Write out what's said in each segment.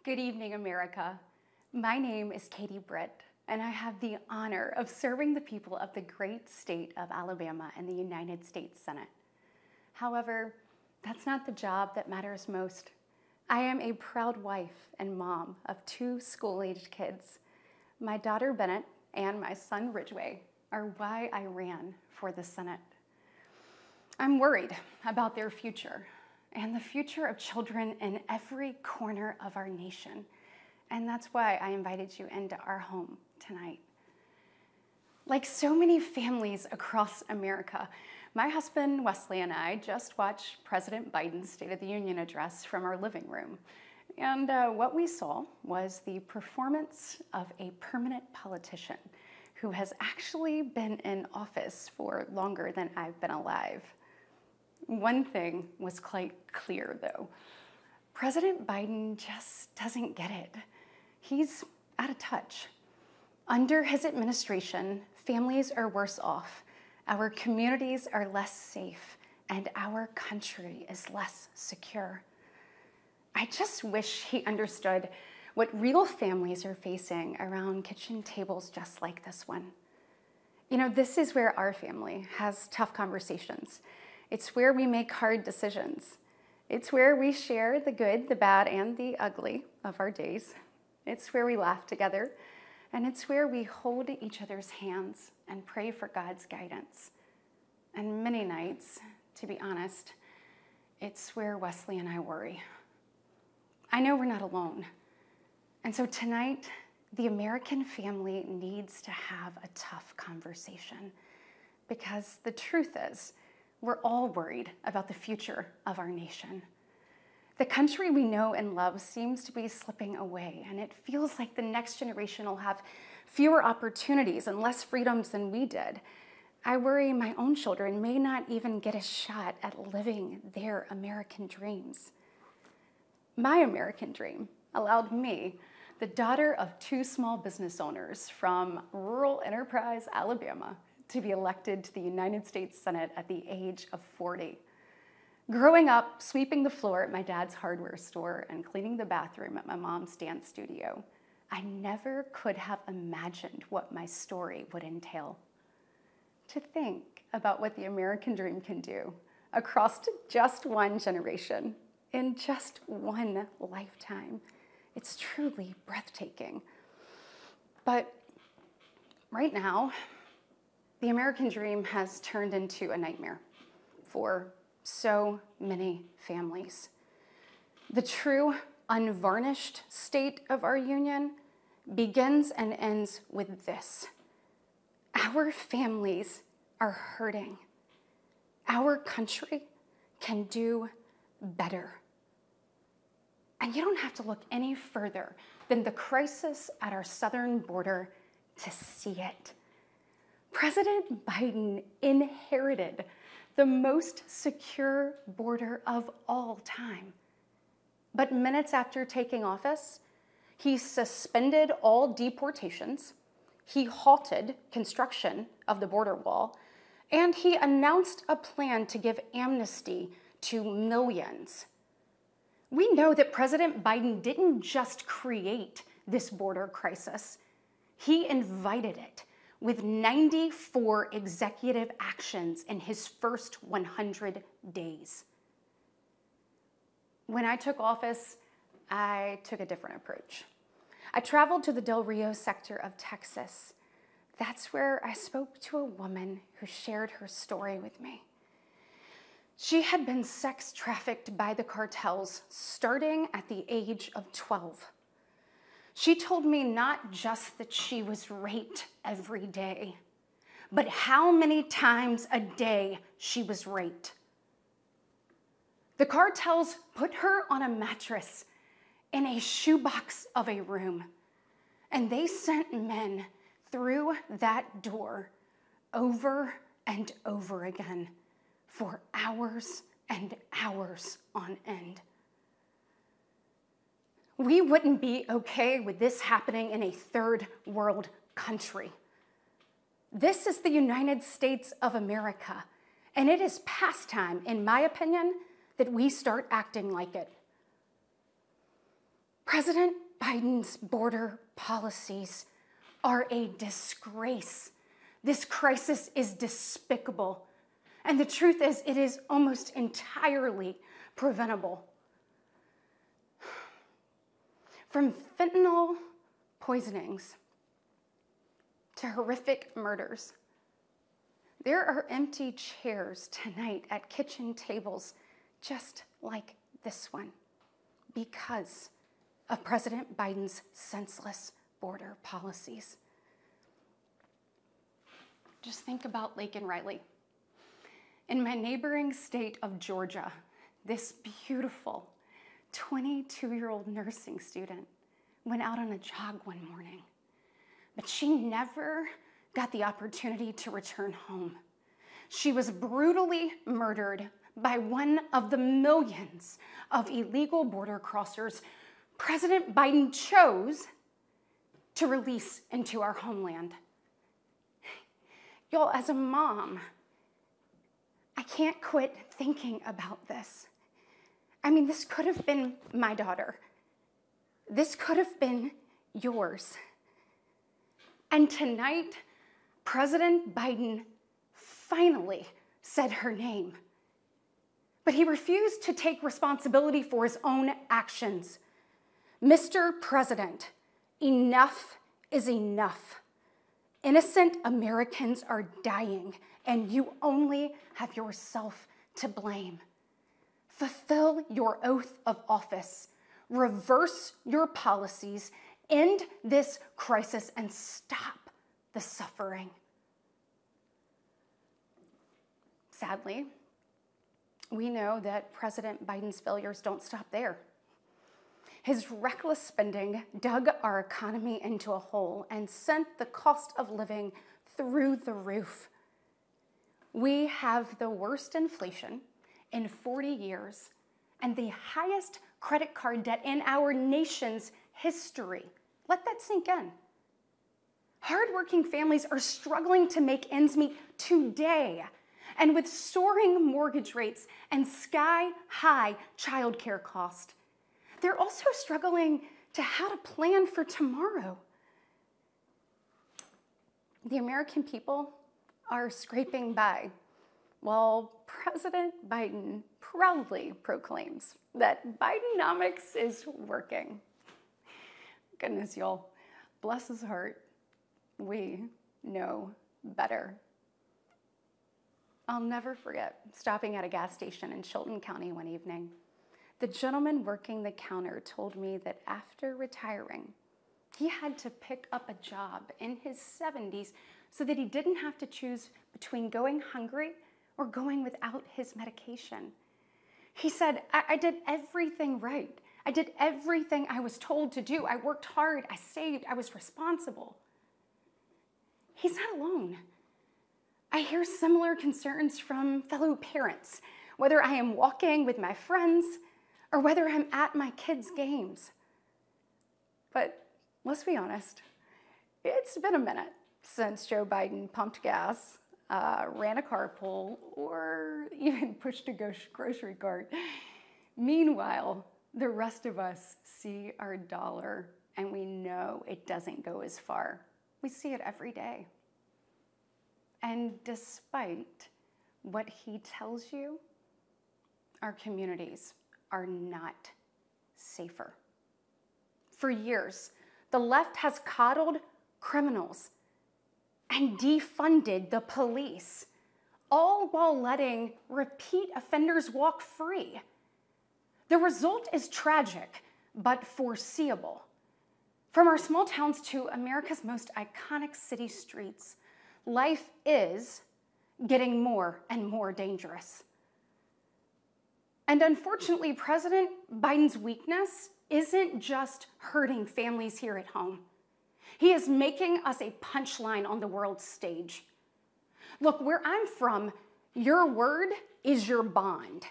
Good evening, America. My name is Katie Britt, and I have the honor of serving the people of the great state of Alabama in the United States Senate. However, that's not the job that matters most. I am a proud wife and mom of 2 school-aged kids. My daughter Bennett and my son Ridgway are why I ran for the Senate. I'm worried about their future and the future of children in every corner of our nation. And that's why I invited you into our home tonight. Like so many families across America, my husband Wesley and I just watched President Biden's State of the Union address from our living room. And what we saw was the performance of a permanent politician who has actually been in office for longer than I've been alive. One thing was quite clear, though. President Biden just doesn't get it. He's out of touch. Under his administration, families are worse off, our communities are less safe, and our country is less secure. I just wish he understood what real families are facing around kitchen tables just like this one. You know, this is where our family has tough conversations. It's where we make hard decisions. It's where we share the good, the bad, and the ugly of our days. It's where we laugh together, and it's where we hold each other's hands and pray for God's guidance. And many nights, to be honest, it's where Wesley and I worry. I know we're not alone. And so tonight, the American family needs to have a tough conversation, because the truth is, we're all worried about the future of our nation. The country we know and love seems to be slipping away, and it feels like the next generation will have fewer opportunities and less freedoms than we did. I worry my own children may not even get a shot at living their American dreams. My American dream allowed me, the daughter of 2 small business owners from rural Enterprise, Alabama, to be elected to the United States Senate at the age of 40. Growing up, sweeping the floor at my dad's hardware store and cleaning the bathroom at my mom's dance studio, I never could have imagined what my story would entail. To think about what the American dream can do across just one generation, in just one lifetime, it's truly breathtaking. But right now, the American dream has turned into a nightmare for so many families. The true, unvarnished state of our union begins and ends with this. Our families are hurting. Our country can do better. And you don't have to look any further than the crisis at our southern border to see it. President Biden inherited the most secure border of all time. But minutes after taking office, he suspended all deportations, he halted construction of the border wall, and he announced a plan to give amnesty to millions. We know that President Biden didn't just create this border crisis, he invited it with 94 executive actions in his first 100 days. When I took office, I took a different approach. I traveled to the Del Rio sector of Texas. That's where I spoke to a woman who shared her story with me. She had been sex trafficked by the cartels starting at the age of 12. She told me not just that she was raped every day, but how many times a day she was raped. The cartels put her on a mattress in a shoebox of a room, and they sent men through that door over and over again for hours and hours on end. We wouldn't be okay with this happening in a third world country. This is the United States of America, and it is past time, in my opinion, that we start acting like it. President Biden's border policies are a disgrace. This crisis is despicable. And the truth is, it is almost entirely preventable. From fentanyl poisonings to horrific murders, there are empty chairs tonight at kitchen tables just like this one because of President Biden's senseless border policies. Just think about Lake and Riley. In my neighboring state of Georgia, this beautiful 22-year-old nursing student went out on a jog one morning, but she never got the opportunity to return home. She was brutally murdered by one of the millions of illegal border crossers President Biden chose to release into our homeland. Y'all, as a mom, I can't quit thinking about this. I mean, this could have been my daughter. This could have been yours. And tonight, President Biden finally said her name. But he refused to take responsibility for his own actions. Mr. President, enough is enough. Innocent Americans are dying, and you only have yourself to blame. Fulfill your oath of office. Reverse your policies. End this crisis and stop the suffering. Sadly, we know that President Biden's failures don't stop there. His reckless spending dug our economy into a hole and sent the cost of living through the roof. We have the worst inflation in 40 years and the highest credit card debt in our nation's history. Let that sink in. Hardworking families are struggling to make ends meet today. And with soaring mortgage rates and sky-high childcare costs, they're also struggling to how to plan for tomorrow. The American people are scraping by, while President Biden proudly proclaims that Bidenomics is working. Goodness, y'all, bless his heart, we know better. I'll never forget stopping at a gas station in Chilton County one evening. The gentleman working the counter told me that after retiring, he had to pick up a job in his 70s so that he didn't have to choose between going hungry or going without his medication. He said, I did everything right. I did everything I was told to do. I worked hard, I saved, I was responsible. He's not alone. I hear similar concerns from fellow parents, whether I am walking with my friends or whether I'm at my kids' games. But let's be honest, it's been a minute since Joe Biden pumped gas, ran a carpool, or even pushed a grocery cart. Meanwhile, the rest of us see our dollar and we know it doesn't go as far. We see it every day. And despite what he tells you, our communities are not safer. For years, the left has coddled criminals and defunded the police, all while letting repeat offenders walk free. The result is tragic, but foreseeable. From our small towns to America's most iconic city streets, life is getting more and more dangerous. And unfortunately, President Biden's weakness isn't just hurting families here at home. He is making us a punchline on the world stage. Look, where I'm from, your word is your bond.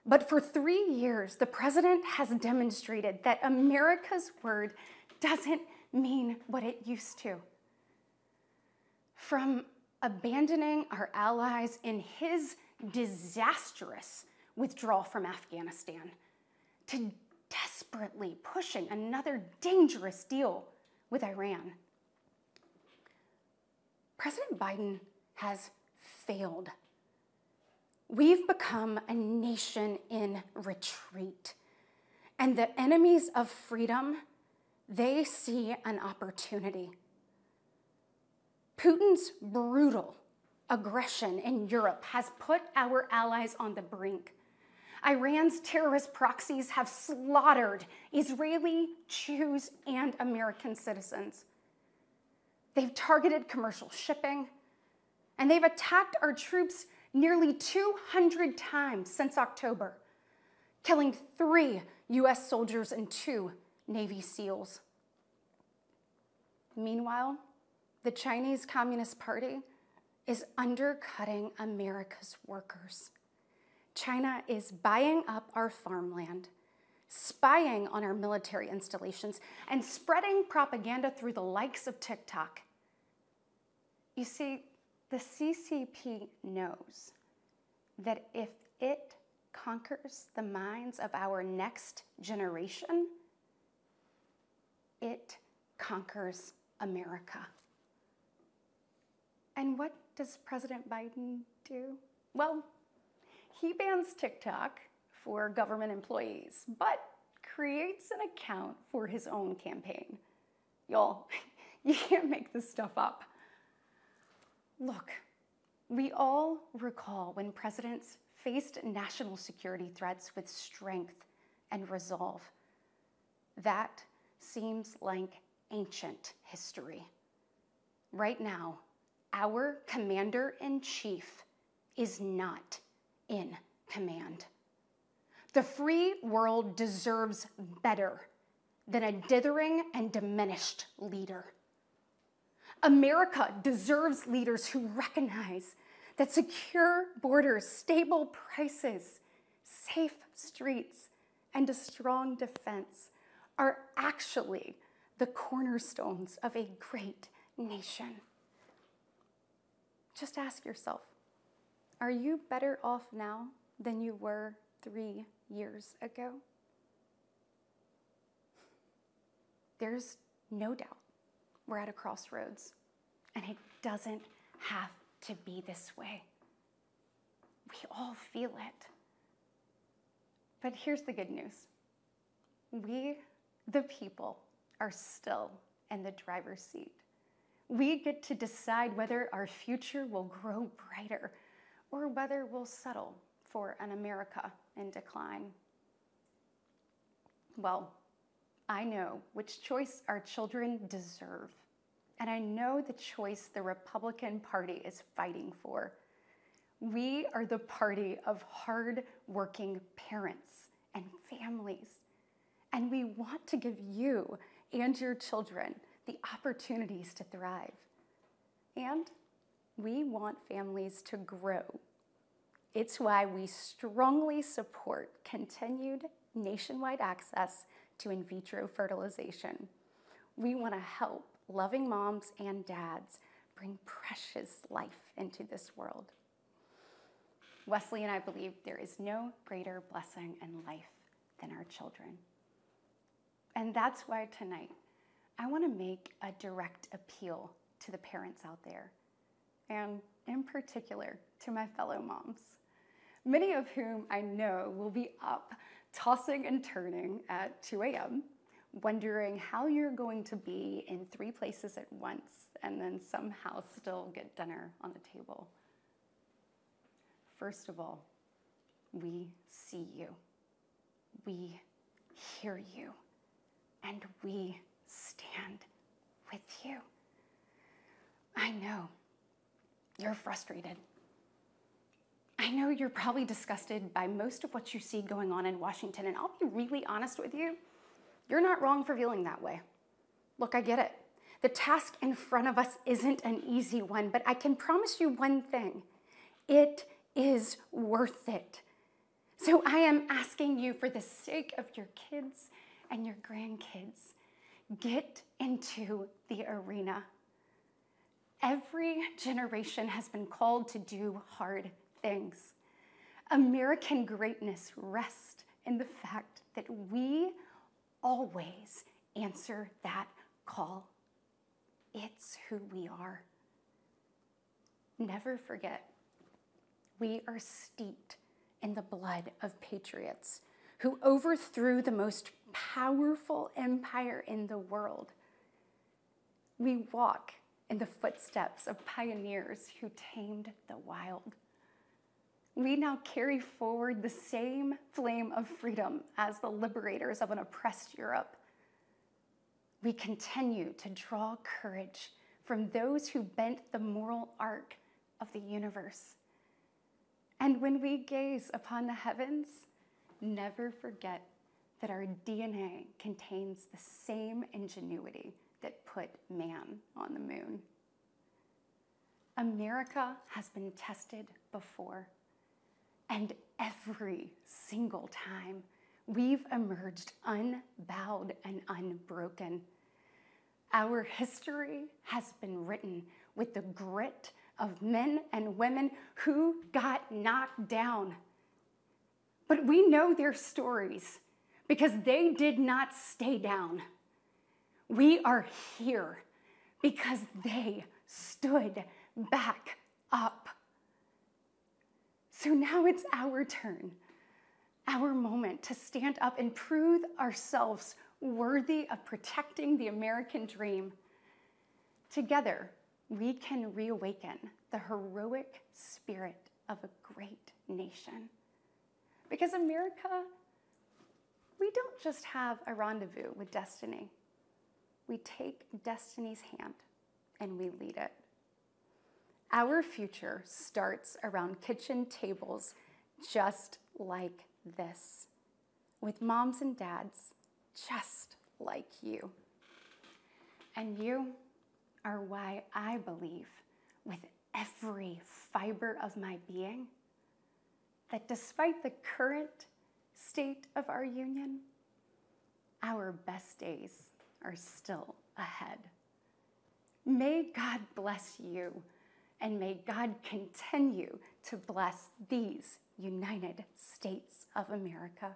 But for 3 years, the president has demonstrated that America's word doesn't mean what it used to. From abandoning our allies in his disastrous withdrawal from Afghanistan to desperately pushing another dangerous deal with Iran. President Biden has failed. We've become a nation in retreat, and the enemies of freedom, they see an opportunity. Putin's brutal aggression in Europe has put our allies on the brink. Iran's terrorist proxies have slaughtered Israeli, Jews, and American citizens. They've targeted commercial shipping, and they've attacked our troops nearly 200 times since October, killing 3 US soldiers and 2 Navy SEALs. Meanwhile, the Chinese Communist Party is undercutting America's workers. China is buying up our farmland, spying on our military installations, and spreading propaganda through the likes of TikTok. You see, the CCP knows that if it conquers the minds of our next generation, it conquers America. And what does President Biden do? Well, he bans TikTok for government employees, but creates an account for his own campaign. Y'all, you can't make this stuff up. Look, we all recall when presidents faced national security threats with strength and resolve. That seems like ancient history. Right now, our commander-in-chief is not in command. The free world deserves better than a dithering and diminished leader. America deserves leaders who recognize that secure borders, stable prices, safe streets, and a strong defense are actually the cornerstones of a great nation. Just ask yourself, are you better off now than you were 3 years ago? There's no doubt we're at a crossroads, and it doesn't have to be this way. We all feel it. But here's the good news. We, the people, are still in the driver's seat. We get to decide whether our future will grow brighter or whether we'll settle for an America in decline. Well, I know which choice our children deserve, and I know the choice the Republican Party is fighting for. We are the party of hard-working parents and families, and we want to give you and your children the opportunities to thrive. And we want families to grow. It's why we strongly support continued nationwide access to in vitro fertilization. We want to help loving moms and dads bring precious life into this world. Wesley and I believe there is no greater blessing in life than our children. And that's why tonight, I want to make a direct appeal to the parents out there, and in particular to my fellow moms, many of whom I know will be up tossing and turning at 2 a.m., wondering how you're going to be in 3 places at once and then somehow still get dinner on the table. First of all, we see you, we hear you, and we stand with you. I know you're frustrated. I know you're probably disgusted by most of what you see going on in Washington, and I'll be really honest with you, you're not wrong for feeling that way. Look, I get it. The task in front of us isn't an easy one, but I can promise you one thing. It is worth it. So I am asking you, for the sake of your kids and your grandkids, get into the arena. Every generation has been called to do hard things. American greatness rests in the fact that we always answer that call. It's who we are. Never forget, we are steeped in the blood of patriots who overthrew the most powerful empire in the world. We walk in the footsteps of pioneers who tamed the wild. We now carry forward the same flame of freedom as the liberators of an oppressed Europe. We continue to draw courage from those who bent the moral arc of the universe. And when we gaze upon the heavens, never forget that our DNA contains the same ingenuity that put man on the moon. America has been tested before, and every single time we've emerged unbowed and unbroken. Our history has been written with the grit of men and women who got knocked down. But we know their stories because they did not stay down. We are here because they stood back up. So now it's our turn, our moment to stand up and prove ourselves worthy of protecting the American dream. Together, we can reawaken the heroic spirit of a great nation. Because America, we don't just have a rendezvous with destiny. We take destiny's hand and we lead it. Our future starts around kitchen tables just like this, with moms and dads just like you. And you are why I believe with every fiber of my being that despite the current state of our union, our best days are still ahead. May God bless you, and may God continue to bless these United States of America.